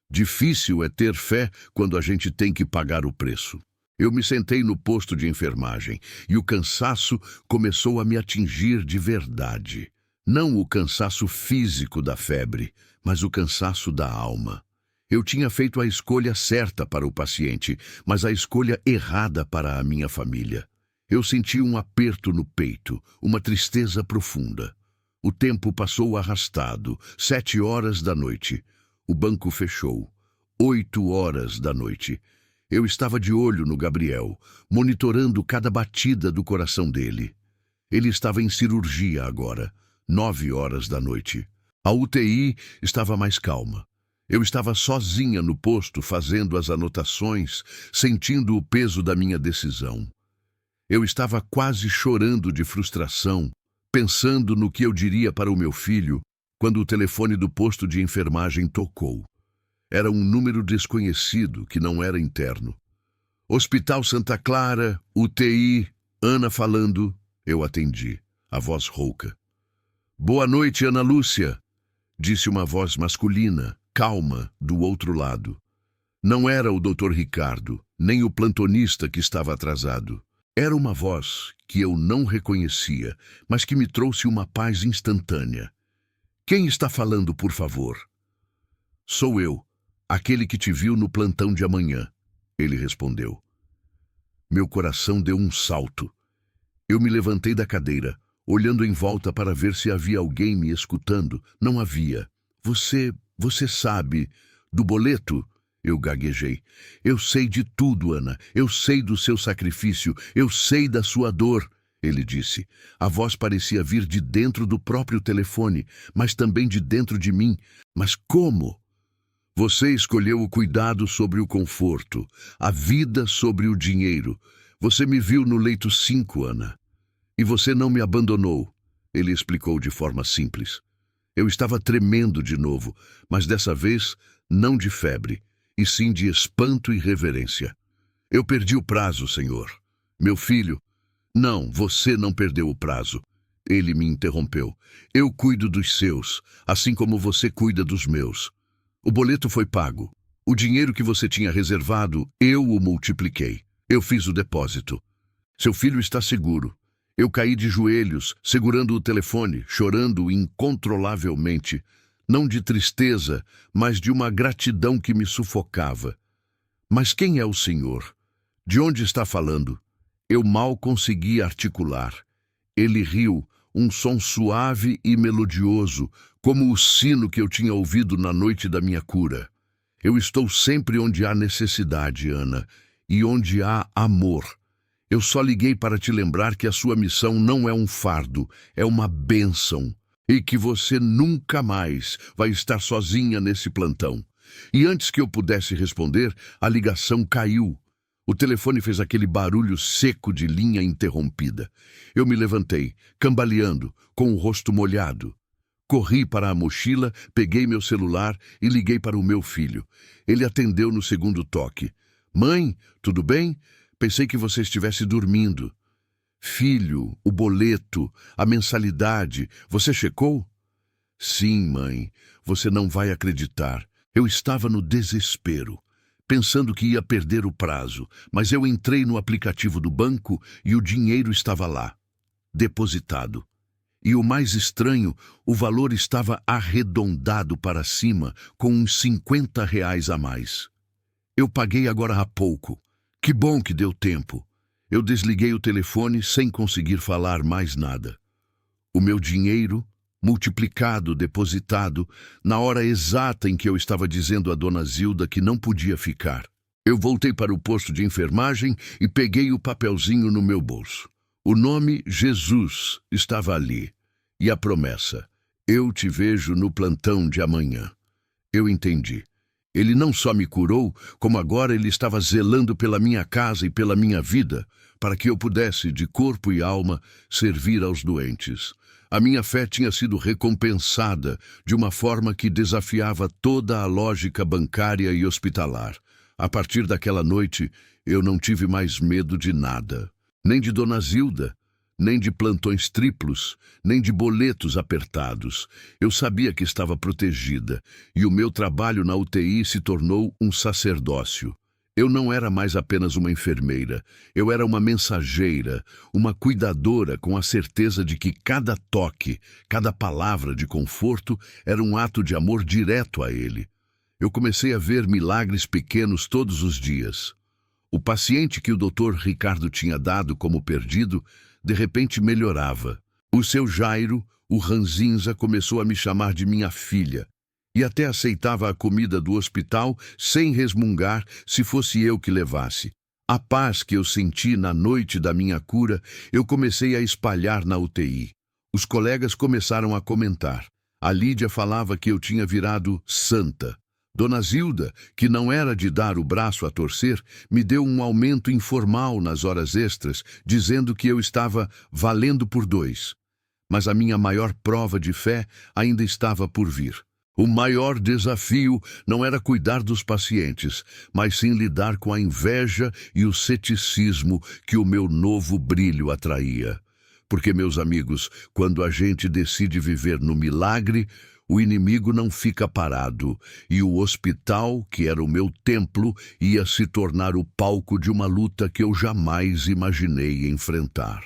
Difícil é ter fé quando a gente tem que pagar o preço. Eu me sentei no posto de enfermagem e o cansaço começou a me atingir de verdade. Não o cansaço físico da febre, mas o cansaço da alma. Eu tinha feito a escolha certa para o paciente, mas a escolha errada para a minha família. Eu senti um aperto no peito, uma tristeza profunda. O tempo passou arrastado, 7 horas da noite. O banco fechou. 8 horas da noite. Eu estava de olho no Gabriel, monitorando cada batida do coração dele. Ele estava em cirurgia agora, 9 horas da noite. A UTI estava mais calma. Eu estava sozinha no posto fazendo as anotações, sentindo o peso da minha decisão. Eu estava quase chorando de frustração, pensando no que eu diria para o meu filho, quando o telefone do posto de enfermagem tocou. Era um número desconhecido que não era interno. Hospital Santa Clara, UTI, Ana falando. Eu atendi, a voz rouca. Boa noite, Ana Lúcia, disse uma voz masculina, calma, do outro lado. Não era o Dr. Ricardo, nem o plantonista que estava atrasado. Era uma voz que eu não reconhecia, mas que me trouxe uma paz instantânea. Quem está falando, por favor? Sou eu, aquele que te viu no plantão de amanhã, ele respondeu. Meu coração deu um salto. Eu me levantei da cadeira, olhando em volta para ver se havia alguém me escutando. Não havia. Você sabe do boleto? Eu gaguejei. Eu sei de tudo, Ana. Eu sei do seu sacrifício. Eu sei da sua dor, ele disse. A voz parecia vir de dentro do próprio telefone, mas também de dentro de mim. Mas como? Você escolheu o cuidado sobre o conforto, a vida sobre o dinheiro. Você me viu no leito 5, Ana. E você não me abandonou, ele explicou de forma simples. Eu estava tremendo de novo, mas dessa vez não de febre, e sim de espanto e reverência. Eu perdi o prazo, senhor. Meu filho... Não, você não perdeu o prazo. Ele me interrompeu. Eu cuido dos seus, assim como você cuida dos meus. O boleto foi pago. O dinheiro que você tinha reservado, eu o multipliquei. Eu fiz o depósito. Seu filho está seguro. Eu caí de joelhos, segurando o telefone, chorando incontrolavelmente, não de tristeza, mas de uma gratidão que me sufocava. Mas quem é o senhor? De onde está falando? Eu mal consegui articular. Ele riu, um som suave e melodioso, como o sino que eu tinha ouvido na noite da minha cura. Eu estou sempre onde há necessidade, Ana, e onde há amor. Eu só liguei para te lembrar que a sua missão não é um fardo, é uma bênção, e que você nunca mais vai estar sozinha nesse plantão. E antes que eu pudesse responder, a ligação caiu. O telefone fez aquele barulho seco de linha interrompida. Eu me levantei, cambaleando, com o rosto molhado. Corri para a mochila, peguei meu celular e liguei para o meu filho. Ele atendeu no segundo toque. Mãe, tudo bem? Pensei que você estivesse dormindo. Filho, o boleto, a mensalidade, você checou? Sim, mãe, você não vai acreditar. Eu estava no desespero, pensando que ia perder o prazo, mas eu entrei no aplicativo do banco e o dinheiro estava lá, depositado. E o mais estranho, o valor estava arredondado para cima, com uns R$ 50 a mais. Eu paguei agora há pouco. Que bom que deu tempo. Eu desliguei o telefone sem conseguir falar mais nada. O meu dinheiro, multiplicado, depositado, na hora exata em que eu estava dizendo a dona Zilda que não podia ficar. Eu voltei para o posto de enfermagem e peguei o papelzinho no meu bolso. O nome Jesus estava ali. E a promessa: eu te vejo no plantão de amanhã. Eu entendi. Ele não só me curou, como agora ele estava zelando pela minha casa e pela minha vida, para que eu pudesse, de corpo e alma, servir aos doentes. A minha fé tinha sido recompensada de uma forma que desafiava toda a lógica bancária e hospitalar. A partir daquela noite, Eu não tive mais medo de nada, nem de Dona Zilda, nem de plantões triplos, nem de boletos apertados. Eu sabia que estava protegida, e o meu trabalho na UTI se tornou um sacerdócio. Eu não era mais apenas uma enfermeira, eu era uma mensageira, uma cuidadora com a certeza de que cada toque, cada palavra de conforto era um ato de amor direto a ele. Eu comecei a ver milagres pequenos todos os dias. O paciente que o Dr. Ricardo tinha dado como perdido, de repente melhorava. O seu Jairo, o Ranzinza, começou a me chamar de minha filha e até aceitava a comida do hospital sem resmungar se fosse eu que levasse. A paz que eu senti na noite da minha cura, eu comecei a espalhar na UTI. Os colegas começaram a comentar. A Lídia falava que eu tinha virado santa. Dona Zilda, que não era de dar o braço a torcer, me deu um aumento informal nas horas extras, dizendo que eu estava valendo por 2. Mas a minha maior prova de fé ainda estava por vir. O maior desafio não era cuidar dos pacientes, mas sim lidar com a inveja e o ceticismo que o meu novo brilho atraía. Porque, meus amigos, quando a gente decide viver no milagre, o inimigo não fica parado, e o hospital, que era o meu templo, ia se tornar o palco de uma luta que eu jamais imaginei enfrentar.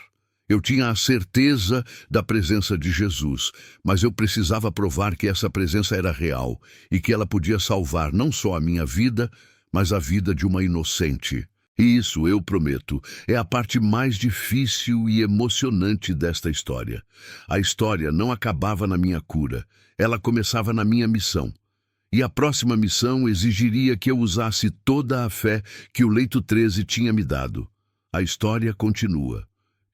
Eu tinha a certeza da presença de Jesus, mas eu precisava provar que essa presença era real e que ela podia salvar não só a minha vida, mas a vida de uma inocente. E isso, eu prometo, é a parte mais difícil e emocionante desta história. A história não acabava na minha cura, ela começava na minha missão. E a próxima missão exigiria que eu usasse toda a fé que o Leito 13 tinha me dado. A história continua.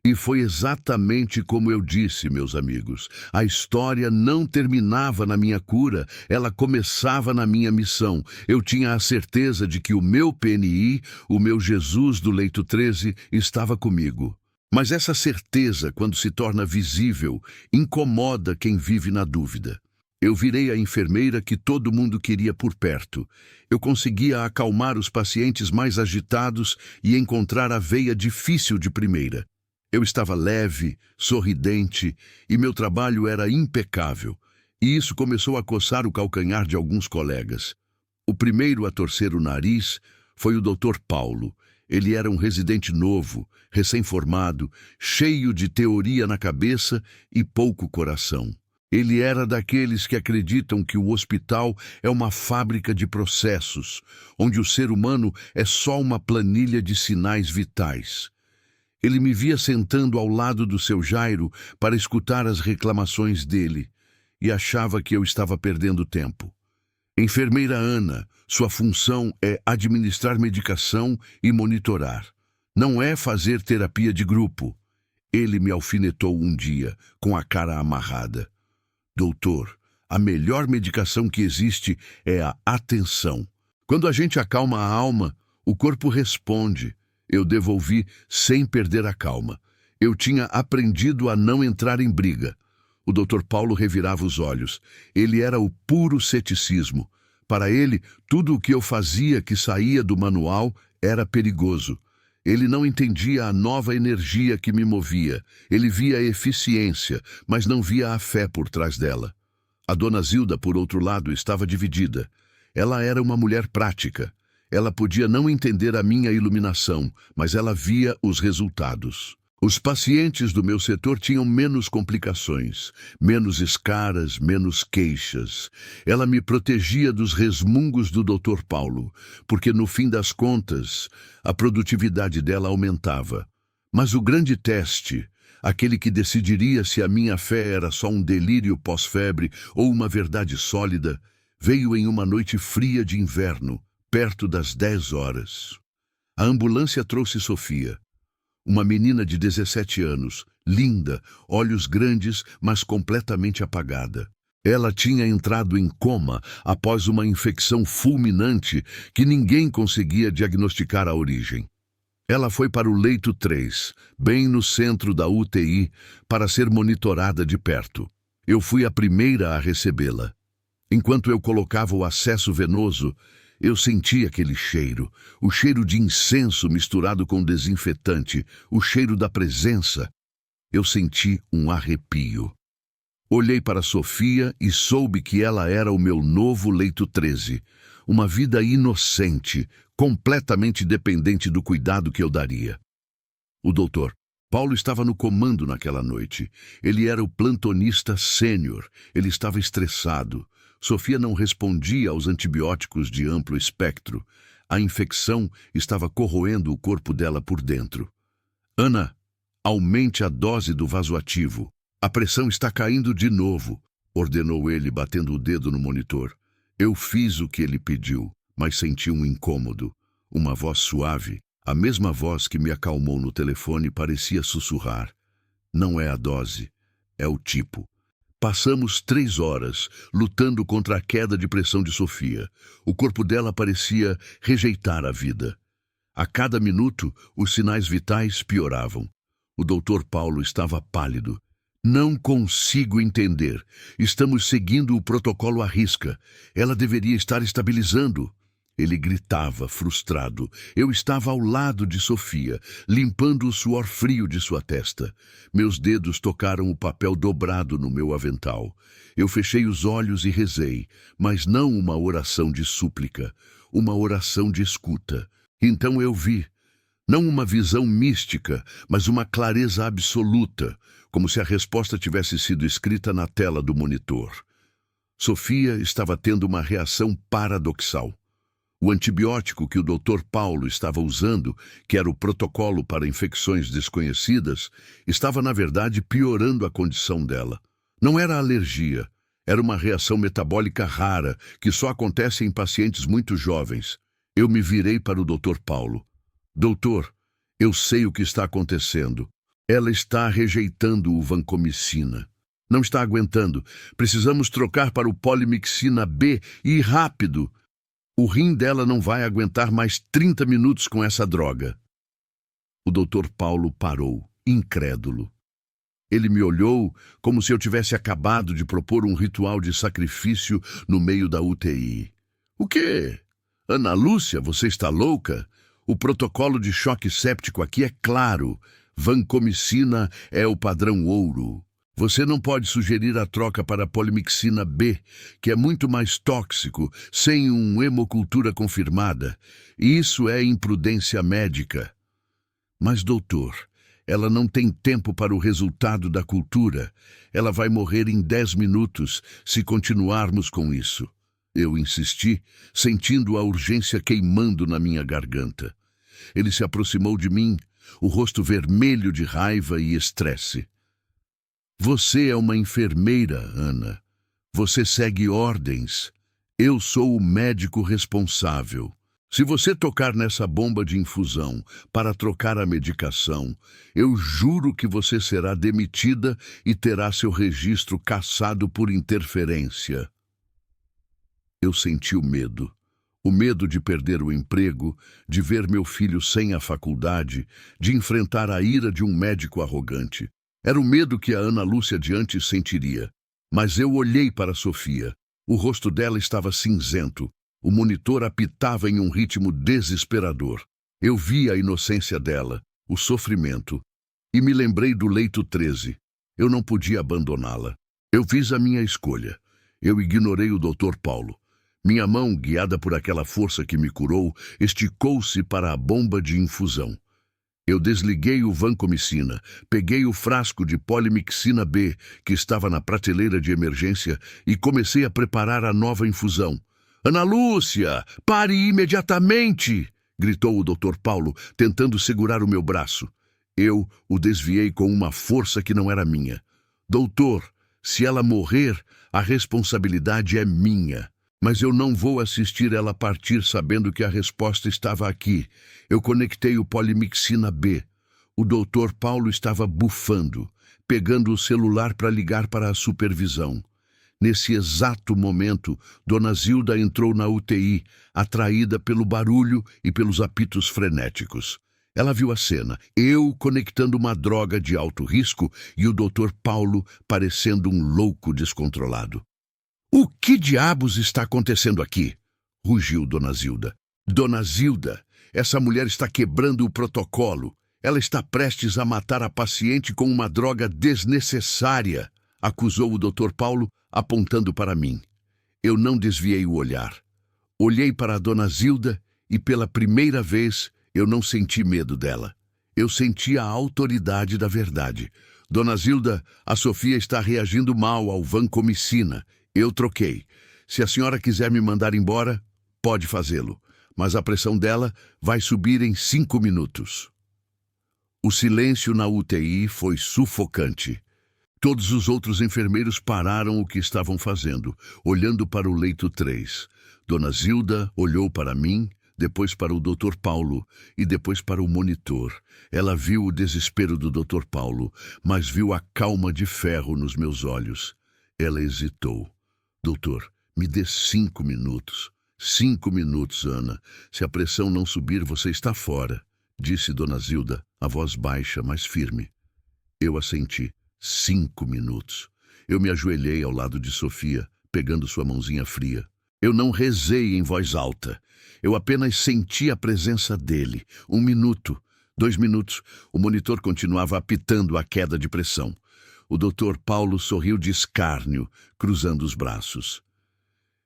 E foi exatamente como eu disse, meus amigos. A história não terminava na minha cura, ela começava na minha missão. Eu tinha a certeza de que o meu PNI, o meu Jesus do Leito 13, estava comigo. Mas essa certeza, quando se torna visível, incomoda quem vive na dúvida. Eu virei a enfermeira que todo mundo queria por perto. Eu conseguia acalmar os pacientes mais agitados e encontrar a veia difícil de primeira. Eu estava leve, sorridente, e meu trabalho era impecável. E isso começou a coçar o calcanhar de alguns colegas. O primeiro a torcer o nariz foi o Dr. Paulo. Ele era um residente novo, recém-formado, cheio de teoria na cabeça e pouco coração. Ele era daqueles que acreditam que o hospital é uma fábrica de processos, onde o ser humano é só uma planilha de sinais vitais. Ele me via sentando ao lado do seu Jairo para escutar as reclamações dele e achava que eu estava perdendo tempo. Enfermeira Ana, sua função é administrar medicação e monitorar. Não é fazer terapia de grupo. Ele me alfinetou um dia, com a cara amarrada. Doutor, a melhor medicação que existe é a atenção. Quando a gente acalma a alma, o corpo responde. Eu devolvi sem perder a calma. Eu tinha aprendido a não entrar em briga. O Dr. Paulo revirava os olhos. Ele era o puro ceticismo. Para ele, tudo o que eu fazia que saía do manual era perigoso. Ele não entendia a nova energia que me movia. Ele via a eficiência, mas não via a fé por trás dela. A Dona Zilda, por outro lado, estava dividida. Ela era uma mulher prática. Ela podia não entender a minha iluminação, mas ela via os resultados. Os pacientes do meu setor tinham menos complicações, menos escaras, menos queixas. Ela me protegia dos resmungos do Dr. Paulo, porque no fim das contas, a produtividade dela aumentava. Mas o grande teste, aquele que decidiria se a minha fé era só um delírio pós-febre ou uma verdade sólida, veio em uma noite fria de inverno, perto das 10 horas. A ambulância trouxe Sofia, uma menina de 17 anos, linda, olhos grandes, mas completamente apagada. Ela tinha entrado em coma após uma infecção fulminante que ninguém conseguia diagnosticar a origem. Ela foi para o Leito 3, bem no centro da UTI, para ser monitorada de perto. Eu fui a primeira a recebê-la. Enquanto eu colocava o acesso venoso, Eu senti aquele cheiro, o cheiro de incenso misturado com desinfetante, o cheiro da presença. Eu senti um arrepio. Olhei para Sofia e soube que ela era o meu novo leito 13, uma vida inocente, completamente dependente do cuidado que eu daria. O doutor Paulo estava no comando naquela noite. Ele era o plantonista sênior. Ele estava estressado. Sofia não respondia aos antibióticos de amplo espectro. A infecção estava corroendo o corpo dela por dentro. Ana, aumente a dose do vasoativo. A pressão está caindo de novo, ordenou ele, batendo o dedo no monitor. Eu fiz o que ele pediu, mas senti um incômodo. Uma voz suave, a mesma voz que me acalmou no telefone, parecia sussurrar. Não é a dose, é o tipo. Passamos 3 horas lutando contra a queda de pressão de Sofia. O corpo dela parecia rejeitar a vida. A cada minuto, os sinais vitais pioravam. O doutor Paulo estava pálido. Não consigo entender. Estamos seguindo o protocolo à risca. Ela deveria estar estabilizando. Ele gritava, frustrado. Eu estava ao lado de Sofia, limpando o suor frio de sua testa. Meus dedos tocaram o papel dobrado no meu avental. Eu fechei os olhos e rezei, mas não uma oração de súplica, uma oração de escuta. Então eu vi. Não uma visão mística, mas uma clareza absoluta, como se a resposta tivesse sido escrita na tela do monitor. Sofia estava tendo uma reação paradoxal. O antibiótico que o Dr. Paulo estava usando, que era o protocolo para infecções desconhecidas, estava, na verdade, piorando a condição dela. Não era alergia, era uma reação metabólica rara, que só acontece em pacientes muito jovens. Eu me virei para o Dr. Paulo. Doutor, eu sei o que está acontecendo. Ela está rejeitando o vancomicina. Não está aguentando. Precisamos trocar para o polimixina B e rápido. O rim dela não vai aguentar mais 30 minutos com essa droga. O Dr. Paulo parou, incrédulo. Ele me olhou como se eu tivesse acabado de propor um ritual de sacrifício no meio da UTI. O quê? Ana Lúcia, você está louca? O protocolo de choque séptico aqui é claro. Vancomicina é o padrão ouro. Você não pode sugerir a troca para polimixina B, que é muito mais tóxico, sem uma hemocultura confirmada. Isso é imprudência médica. Mas, doutor, ela não tem tempo para o resultado da cultura. Ela vai morrer em 10 minutos se continuarmos com isso. Eu insisti, sentindo a urgência queimando na minha garganta. Ele se aproximou de mim, o rosto vermelho de raiva e estresse. Você é uma enfermeira, Ana. Você segue ordens. Eu sou o médico responsável. Se você tocar nessa bomba de infusão para trocar a medicação, eu juro que você será demitida e terá seu registro cassado por interferência. Eu senti o medo de perder o emprego, de ver meu filho sem a faculdade, de enfrentar a ira de um médico arrogante. Era o medo que a Ana Lúcia de antes sentiria. Mas eu olhei para Sofia. O rosto dela estava cinzento. O monitor apitava em um ritmo desesperador. Eu vi a inocência dela, o sofrimento. E me lembrei do leito 13. Eu não podia abandoná-la. Eu fiz a minha escolha. Eu ignorei o Dr. Paulo. Minha mão, guiada por aquela força que me curou, esticou-se para a bomba de infusão. Eu desliguei o vancomicina, peguei o frasco de polimixina B, que estava na prateleira de emergência, e comecei a preparar a nova infusão. Ana Lúcia, pare imediatamente! Gritou o Dr. Paulo, tentando segurar o meu braço. Eu o desviei com uma força que não era minha. Doutor, se ela morrer, a responsabilidade é minha. Mas eu não vou assistir ela partir sabendo que a resposta estava aqui. Eu conectei o polimixina B. O Dr. Paulo estava bufando, pegando o celular para ligar para a supervisão. Nesse exato momento, Dona Zilda entrou na UTI, atraída pelo barulho e pelos apitos frenéticos. Ela viu a cena, eu conectando uma droga de alto risco e o Dr. Paulo parecendo um louco descontrolado. O que diabos está acontecendo aqui? rugiu Dona Zilda. Dona Zilda, essa mulher está quebrando o protocolo. Ela está prestes a matar a paciente com uma droga desnecessária, acusou o Dr. Paulo, apontando para mim. Eu não desviei o olhar. Olhei para a Dona Zilda e, pela primeira vez, eu não senti medo dela. Eu senti a autoridade da verdade. Dona Zilda, a Sofia está reagindo mal ao vancomicina. Eu troquei. Se a senhora quiser me mandar embora, pode fazê-lo. Mas a pressão dela vai subir em 5 minutos. O silêncio na UTI foi sufocante. Todos os outros enfermeiros pararam o que estavam fazendo, olhando para o leito 3. Dona Zilda olhou para mim, depois para o Dr. Paulo e depois para o monitor. Ela viu o desespero do Dr. Paulo, mas viu a calma de ferro nos meus olhos. Ela hesitou. Doutor, me dê 5 minutos. 5 minutos, Ana. Se a pressão não subir, você está fora, disse Dona Zilda, a voz baixa, mas firme. Eu assenti. 5 minutos. Eu me ajoelhei ao lado de Sofia, pegando sua mãozinha fria. Eu não rezei em voz alta. Eu apenas senti a presença dele. 1 minuto, 2 minutos. O monitor continuava apitando a queda de pressão. O Dr. Paulo sorriu de escárnio, cruzando os braços.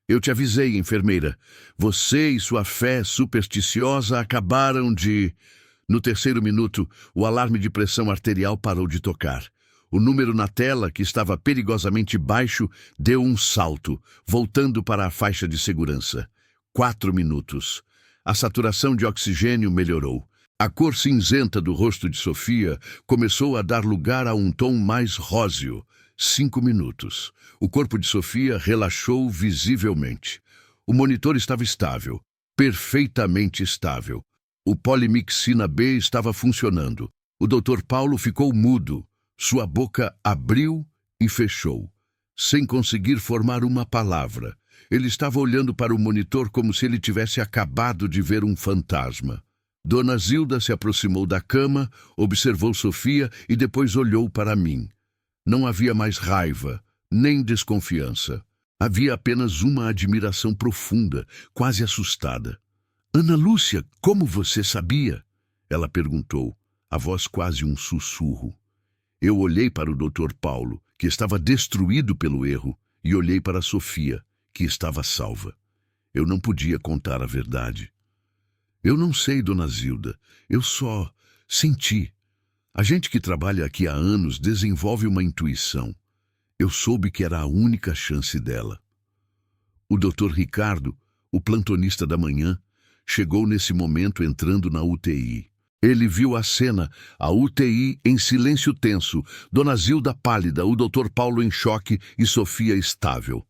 Eu te avisei, enfermeira. Você e sua fé supersticiosa acabaram de... No 3º minuto, o alarme de pressão arterial parou de tocar. O número na tela, que estava perigosamente baixo, deu um salto, voltando para a faixa de segurança. 4 minutos. A saturação de oxigênio melhorou. A cor cinzenta do rosto de Sofia começou a dar lugar a um tom mais róseo. 5 minutos. O corpo de Sofia relaxou visivelmente. O monitor estava estável, perfeitamente estável. O polimixina B estava funcionando. O Dr. Paulo ficou mudo. Sua boca abriu e fechou, sem conseguir formar uma palavra. Ele estava olhando para o monitor como se ele tivesse acabado de ver um fantasma. Dona Zilda se aproximou da cama, observou Sofia e depois olhou para mim. Não havia mais raiva, nem desconfiança. Havia apenas uma admiração profunda, quase assustada. Ana Lúcia, como você sabia? Ela perguntou, a voz quase um sussurro. Eu olhei para o Dr. Paulo, que estava destruído pelo erro, e olhei para Sofia, que estava salva. Eu não podia contar a verdade. Eu não sei, Dona Zilda. Eu só senti. A gente que trabalha aqui há anos desenvolve uma intuição. Eu soube que era a única chance dela. O Dr. Ricardo, o plantonista da manhã, chegou nesse momento entrando na UTI. Ele viu a cena, a UTI em silêncio tenso, Dona Zilda pálida, o Dr. Paulo em choque e Sofia estável.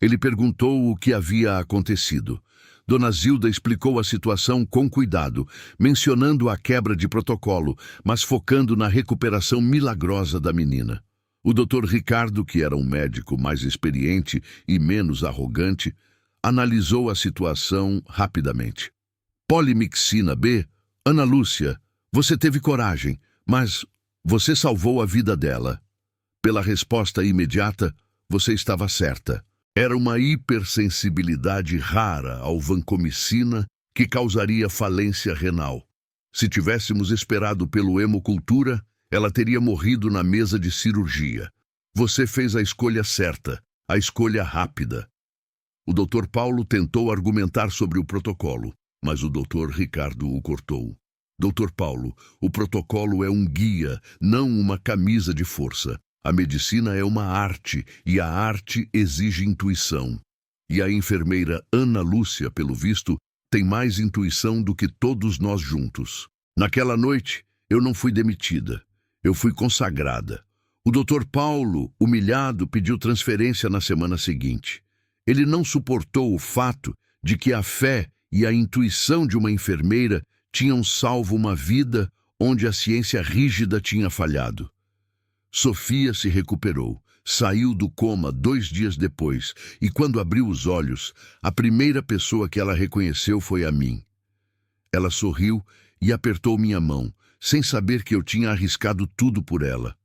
Ele perguntou o que havia acontecido. Dona Zilda explicou a situação com cuidado, mencionando a quebra de protocolo, mas focando na recuperação milagrosa da menina. O Dr. Ricardo, que era um médico mais experiente e menos arrogante, analisou a situação rapidamente. Polimixina B? Ana Lúcia, você teve coragem, mas você salvou a vida dela. Pela resposta imediata, você estava certa. Era uma hipersensibilidade rara ao vancomicina que causaria falência renal. Se tivéssemos esperado pelo hemocultura, ela teria morrido na mesa de cirurgia. Você fez a escolha certa, a escolha rápida. O Dr. Paulo tentou argumentar sobre o protocolo, mas o Dr. Ricardo o cortou. Dr. Paulo, o protocolo é um guia, não uma camisa de força. A medicina é uma arte, e a arte exige intuição. E a enfermeira Ana Lúcia, pelo visto, tem mais intuição do que todos nós juntos. Naquela noite, eu não fui demitida. Eu fui consagrada. O Dr. Paulo, humilhado, pediu transferência na semana seguinte. Ele não suportou o fato de que a fé e a intuição de uma enfermeira tinham salvo uma vida onde a ciência rígida tinha falhado. Sofia se recuperou, saiu do coma 2 dias depois e, quando abriu os olhos, a primeira pessoa que ela reconheceu foi a mim. Ela sorriu e apertou minha mão, sem saber que eu tinha arriscado tudo por ela.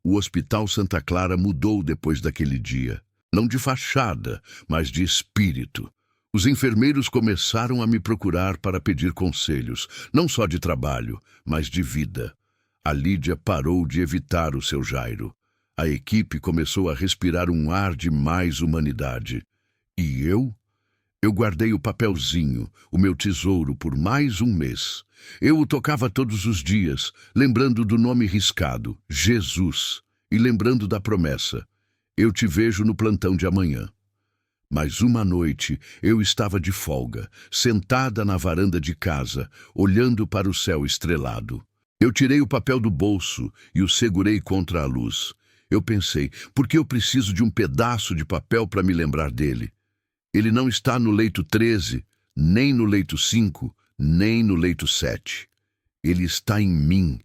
O Hospital Santa Clara mudou depois daquele dia. Não de fachada, mas de espírito. Os enfermeiros começaram a me procurar para pedir conselhos, não só de trabalho, mas de vida. A Lídia parou de evitar o seu Jairo. A equipe começou a respirar um ar de mais humanidade. E eu? Eu guardei o papelzinho, o meu tesouro, por mais um mês. Eu o tocava todos os dias, lembrando do nome riscado, Jesus, e lembrando da promessa: eu te vejo no plantão de amanhã. Mas uma noite eu estava de folga, sentada na varanda de casa, olhando para o céu estrelado. Eu tirei o papel do bolso e o segurei contra a luz. Eu pensei, por que eu preciso de um pedaço de papel para me lembrar dele? Ele não está no leito 13, nem no leito 5, nem no leito 7. Ele está em mim.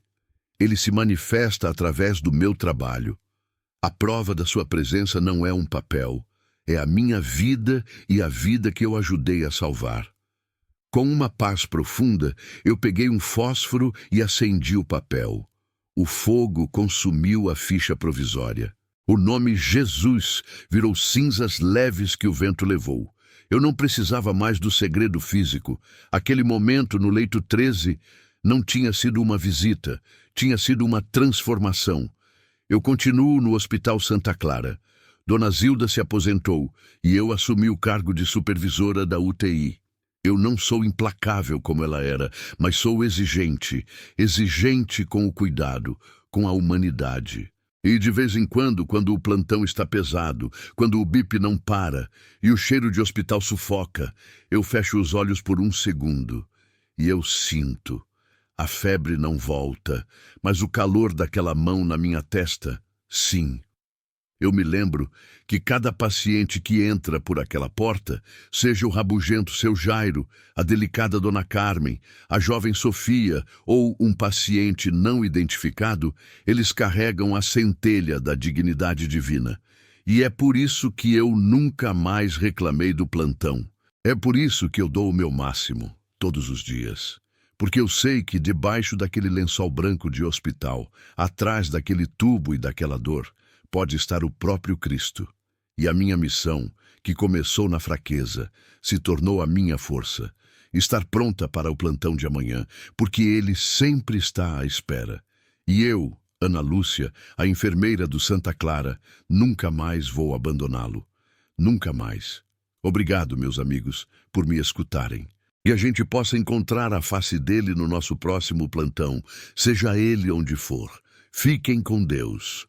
Ele se manifesta através do meu trabalho. A prova da sua presença não é um papel. É a minha vida e a vida que eu ajudei a salvar. Com uma paz profunda, eu peguei um fósforo e acendi o papel. O fogo consumiu a ficha provisória. O nome Jesus virou cinzas leves que o vento levou. Eu não precisava mais do segredo físico. Aquele momento no leito 13 não tinha sido uma visita, tinha sido uma transformação. Eu continuo no Hospital Santa Clara. Dona Zilda se aposentou e eu assumi o cargo de supervisora da UTI. Eu não sou implacável como ela era, mas sou exigente com o cuidado, com a humanidade. E de vez em quando o plantão está pesado, quando o bip não para e o cheiro de hospital sufoca, eu fecho os olhos por um segundo e eu sinto. A febre não volta, mas o calor daquela mão na minha testa, sim. Eu me lembro que cada paciente que entra por aquela porta, seja o rabugento seu Jairo, a delicada Dona Carmen, a jovem Sofia ou um paciente não identificado, eles carregam a centelha da dignidade divina. E é por isso que eu nunca mais reclamei do plantão. É por isso que eu dou o meu máximo, todos os dias. Porque eu sei que debaixo daquele lençol branco de hospital, atrás daquele tubo e daquela dor, pode estar o próprio Cristo. E a minha missão, que começou na fraqueza, se tornou a minha força. Estar pronta para o plantão de amanhã, porque Ele sempre está à espera. E eu, Ana Lúcia, a enfermeira do Santa Clara, nunca mais vou abandoná-lo. Nunca mais. Obrigado, meus amigos, por me escutarem. E a gente possa encontrar a face dele no nosso próximo plantão, seja ele onde for. Fiquem com Deus.